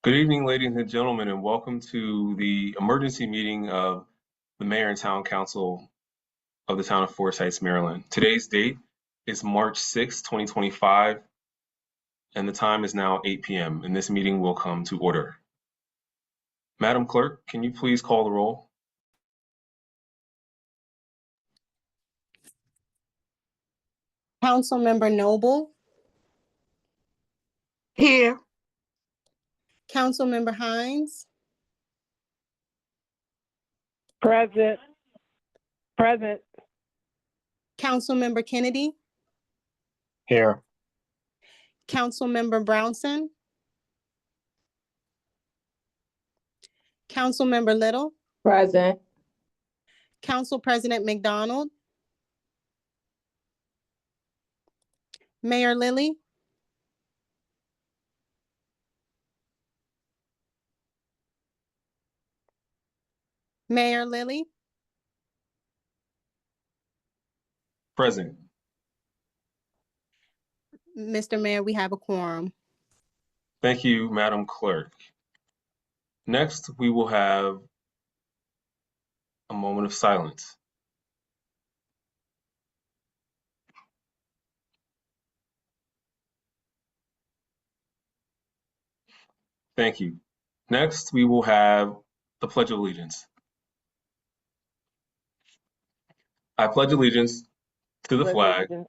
Good evening, ladies and gentlemen, and welcome to the emergency meeting of the Mayor and Town Council of the Town of Forest Heights, Maryland. Today's date is March 6, 2025, and the time is now 8 p.m., and this meeting will come to order. Madam Clerk, can you please call the roll? Councilmember Noble, Here. Councilmember Hines, Present. Present. Councilmember Kennedy, Here. Councilmember Brownson, Councilmember Little, Present. Council President McDonald, Mayor Lilly, Mayor Lilly, Present. Mr. Mayor, we have a quorum. Thank you, Madam Clerk. Next, we will have a moment of silence. Thank you. Next, we will have the Pledge of Allegiance. I pledge allegiance to the flag of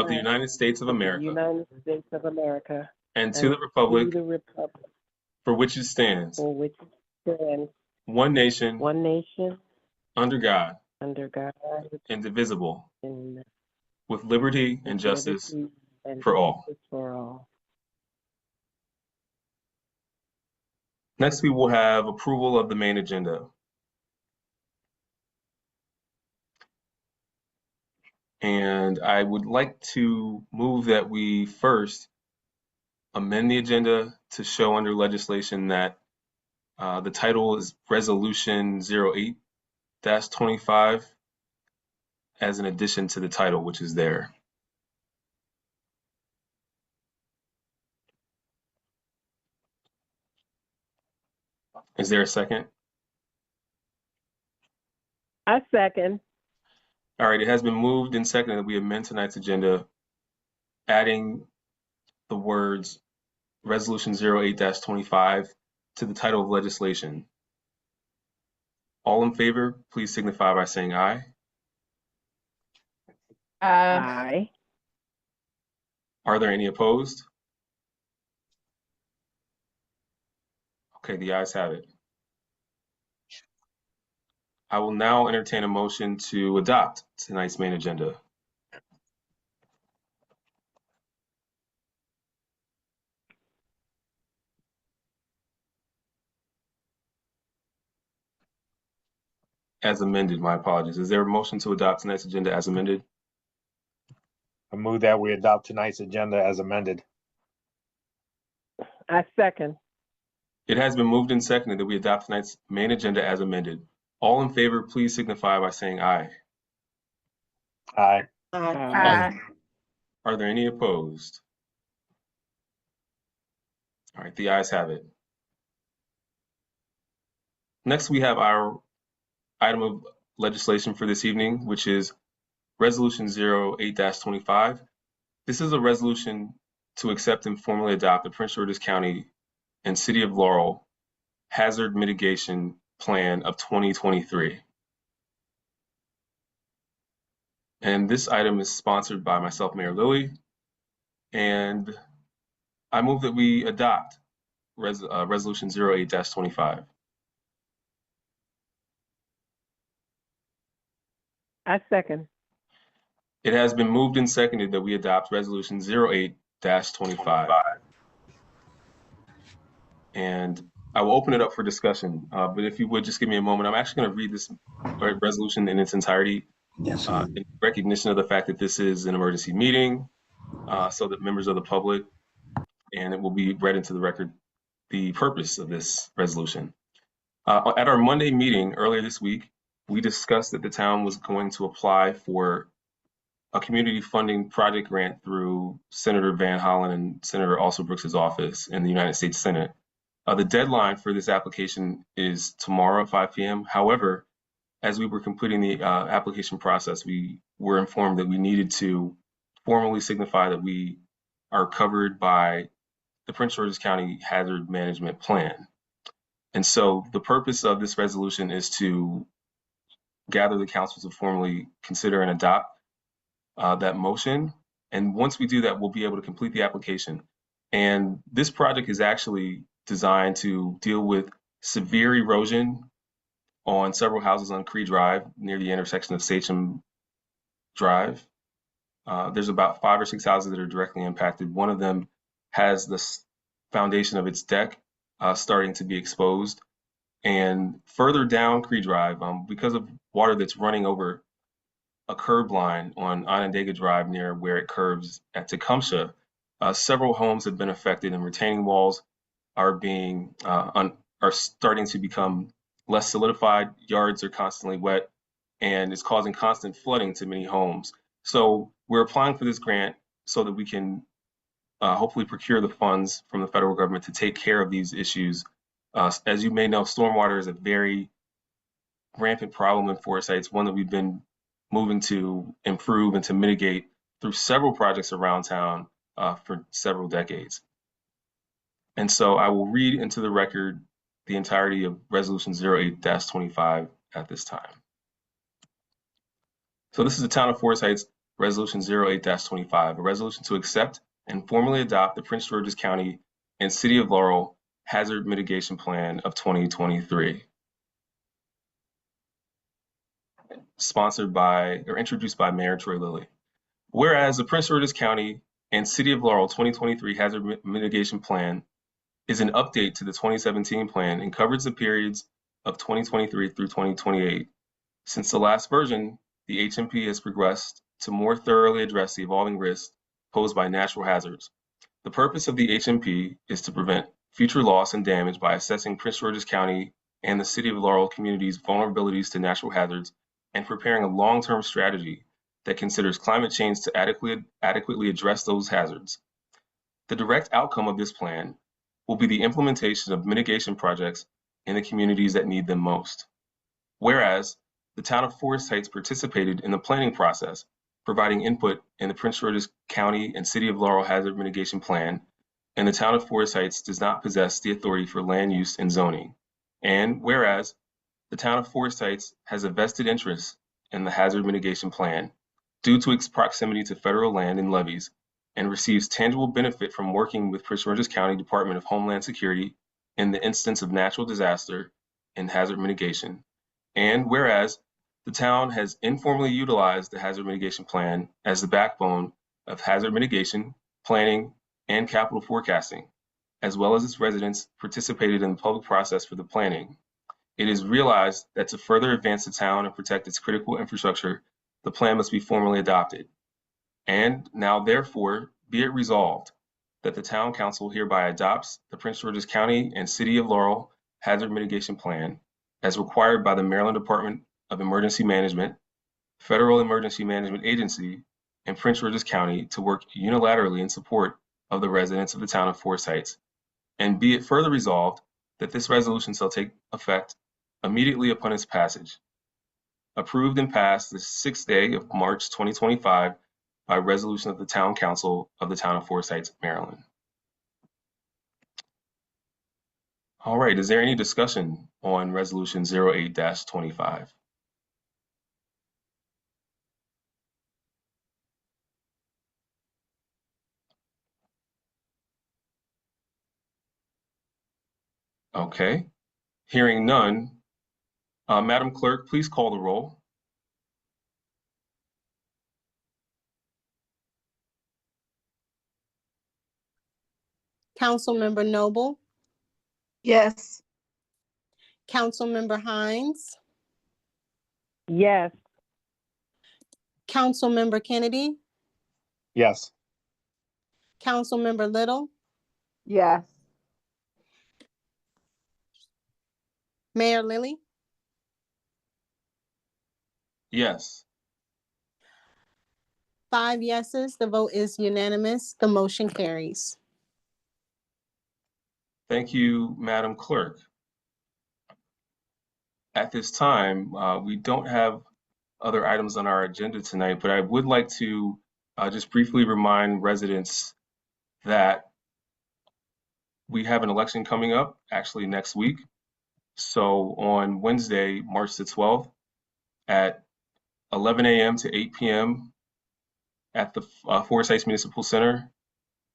the United States of America and to the republic for which it stands, one nation, under God, indivisible, with liberty and justice for all. Next, we will have approval of the main agenda. And I would like to move that we first amend the agenda to show under legislation that the title is Resolution 08-25 as an addition to the title, which is there. Is there a second? I second. All right, it has been moved and seconded that we amend tonight's agenda, adding the words Resolution 08-25 to the title of legislation. All in favor, please signify by saying aye. Aye. Are there any opposed? Okay, the ayes have it. I will now entertain a motion to adopt tonight's main agenda. As amended, my apologies. Is there a motion to adopt tonight's agenda as amended? I move that we adopt tonight's agenda as amended. I second. It has been moved and seconded that we adopt tonight's main agenda as amended. All in favor, please signify by saying aye. Aye. Aye. Are there any opposed? All right, the ayes have it. Next, we have our item of legislation for this evening, which is Resolution 08-25. This is a resolution to accept and formally adopt the Prince George's County and City of Laurel Hazard Mitigation Plan of 2023. And this item is sponsored by myself, Mayor Lilly, and I move that we adopt Resolution 08-25. I second. It has been moved and seconded that we adopt Resolution 08-25. And I will open it up for discussion, but if you would just give me a moment, I'm actually going to read this resolution in its entirety in recognition of the fact that this is an emergency meeting, so that members of the public, and it will be read into the record, the purpose of this resolution. At our Monday meeting earlier this week, we discussed that the town was going to apply for a community funding project grant through Senator Van Hollen and Senator Alsobrooks' office in the United States Senate The deadline for this application is tomorrow at 5 p.m. However, as we were completing the application process, we were informed that we needed to formally signify that we are covered by the Prince George's County Hazard Management Plan. And so the purpose of this resolution is to gather the council to formally consider and adopt that motion. And once we do that, we'll be able to complete the application. And this project is actually designed to deal with severe erosion on several houses on Cree Drive near the intersection of Sachem Drive. There's about 5 or 6 houses that are directly impacted. One of them has the foundation of its deck starting to be exposed. And further down Cree Drive, because of water that's running over a curb line on Onondaga Drive near where it curves at Tecumseh, several homes have been affected, and retaining walls are being are starting to become less solidified. Yards are constantly wet, and it's causing constant flooding to many homes. So we're applying for this grant so that we can hopefully procure the funds from the federal government to take care of these issues. As you may know, stormwater is a very rampant problem in Forsyth. It's one that we've been moving to improve and to mitigate through several projects around town for several decades. And so I will read into the record the entirety of Resolution 08-25 at this time. So this is the Town of Forsyth's Resolution 08-25, a resolution to accept and formally adopt the Prince George's County and City of Laurel Hazard Mitigation Plan of 2023. Sponsored by, or introduced by Mayor Troy Lilly. Whereas the Prince George's County and City of Laurel 2023 Hazard Mitigation Plan is an update to the 2017 plan and covers the periods of 2023 through 2028. Since the last version, the HMP has progressed to more thoroughly address the evolving risks posed by natural hazards. The purpose of the HMP is to prevent future loss and damage by assessing Prince George's County and the City of Laurel communities' vulnerabilities to natural hazards and preparing a long-term strategy that considers climate change to adequately address those hazards. The direct outcome of this plan will be the implementation of mitigation projects in the communities that need them most. Whereas the Town of Forsyth participated in the planning process, providing input in the Prince George's County and City of Laurel Hazard Mitigation Plan, and the Town of Forsyth does not possess the authority for land use and zoning. And whereas the Town of Forsyth has a vested interest in the Hazard Mitigation Plan due to its proximity to federal land and levees, and receives tangible benefit from working with Prince George's County Department of Homeland Security in the instance of natural disaster and hazard mitigation. And whereas the town has informally utilized the Hazard Mitigation Plan as the backbone of hazard mitigation, planning, and capital forecasting, as well as its residents participated in the public process for the planning. It is realized that to further advance the town and protect its critical infrastructure, the plan must be formally adopted. And now, therefore, be it resolved that the Town Council hereby adopts the Prince George's County and City of Laurel Hazard Mitigation Plan as required by the Maryland Department of Emergency Management, Federal Emergency Management Agency, and Prince George's County to work unilaterally in support of the residents of the Town of Forsyth. And be it further resolved that this resolution shall take effect immediately upon its passage. Approved and passed the 6th day of March 2025 by resolution of the Town Council of the Town of Forsyth, Maryland. All right, is there any discussion on Resolution 08-25? Okay, hearing none, Madam Clerk, please call the roll. Councilmember Noble, Yes. Councilmember Hines, Yes. Councilmember Kennedy, Yes. Councilmember Little, Yes. Mayor Lilly. Yes. 5 yeses, the vote is unanimous. The motion carries. Thank you, Madam Clerk. At this time, we don't have other items on our agenda tonight, but I would like to just briefly remind residents that we have an election coming up actually next week. So on Wednesday, March the 12th at 11 a.m. to 8 p.m. at the Forest Heights Municipal Center,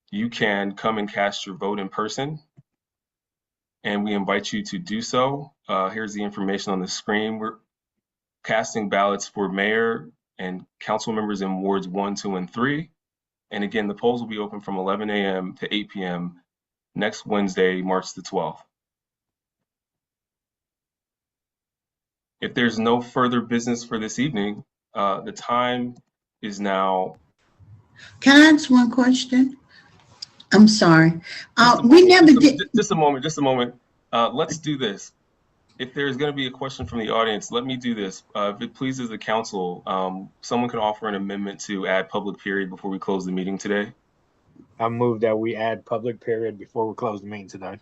you can come and cast your vote in person. And we invite you to do so. Here's the information on the screen. We're casting ballots for mayor and council members in wards 1, 2, and 3. And again, the polls will be open from 11 a.m. to 8 p.m. next Wednesday, March the 12th. If there's no further business for this evening, the time is now. Can I ask one question? I'm sorry. We never did. Just a moment. Let's do this. If there's going to be a question from the audience, let me do this. If it pleases the council, someone can offer an amendment to add public period before we close the meeting today. I move that we add public period before we close the meeting today.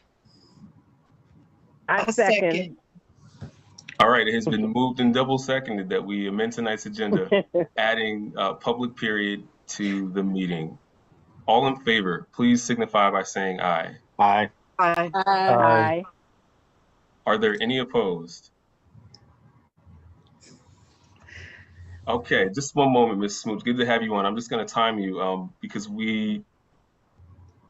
I second. All right, it has been moved and double seconded that we amend tonight's agenda, adding public period to the meeting. All in favor, please signify by saying aye. Aye. Aye. Aye. Are there any opposed? Okay, just one moment, Ms. Smoot. Good to have you on. I'm just going to time you because we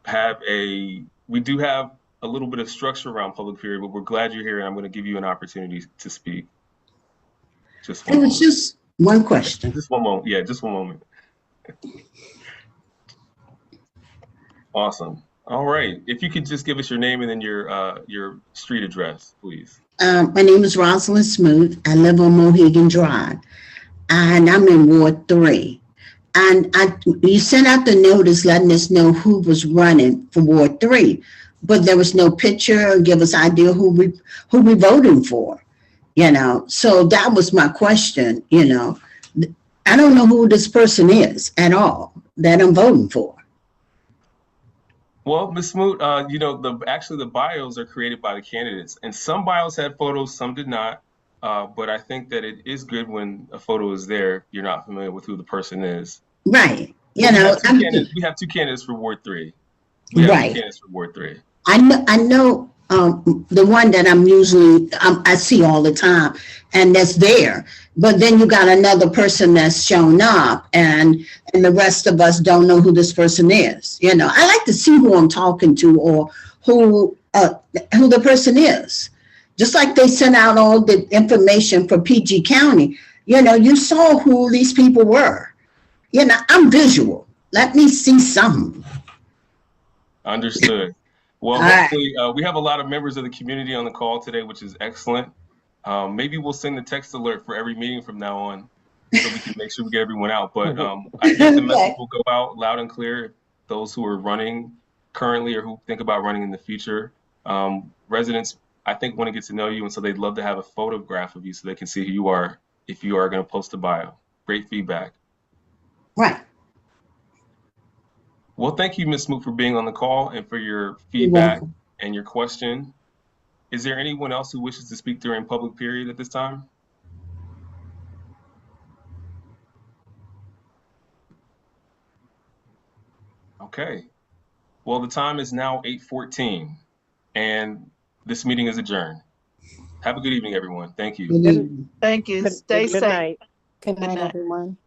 do have a little bit of structure around public period, but we're glad you're here, and I'm going to give you an opportunity to speak. Just one It was moment. just one question. Just one moment. Yeah, just one moment. Awesome. All right. If you could just give us your name and then your street address, please. My name is Rosalind Smoot. I live on Mohegan Drive, and I'm in Ward 3. And you sent out the notice letting us know who was running for Ward 3, but there was no picture or give us idea who we voting for, you know. So that was my question, you know. I don't know who this person is at all that I'm voting for. Well, Ms. Smoot, you know, actually the bios are created by the candidates, and some bios had photos, some did not. But I think that it is good when a photo is there, you're not familiar with who the person is. Right. You know, We have two candidates for Ward 3. Right. Two candidates for Ward 3. I know the one that I'm usually, I see all the time, and that's there. But then you got another person that's shown up, and the rest of us don't know who this person is. You know, I like to see who I'm talking to or who the person is. Just like they sent out all the information for PG County, you know, you saw who these people were. You know, I'm visual. Let me see something. Understood. Well, hopefully, we have a lot of members of the community on the call today, which is excellent. Maybe we'll send a text alert for every meeting from now on so we can make sure we get everyone out. But I think the message will go out loud and clear. Those who are running currently or who think about running in the future. Residents, I think, want to get to know you, and so they'd love to have a photograph of you so they can see who you are if you are going to post a bio. Great feedback. Right. Well, thank you, Ms. Smoot, for being on the call and for your feedback and your question. Is there anyone else who wishes to speak during public period at this time? Okay. Well, the time is now 8:14, and this meeting is adjourned. Have a good evening, everyone. Thank you. Thank you. Stay Good safe. night. Good night, everyone.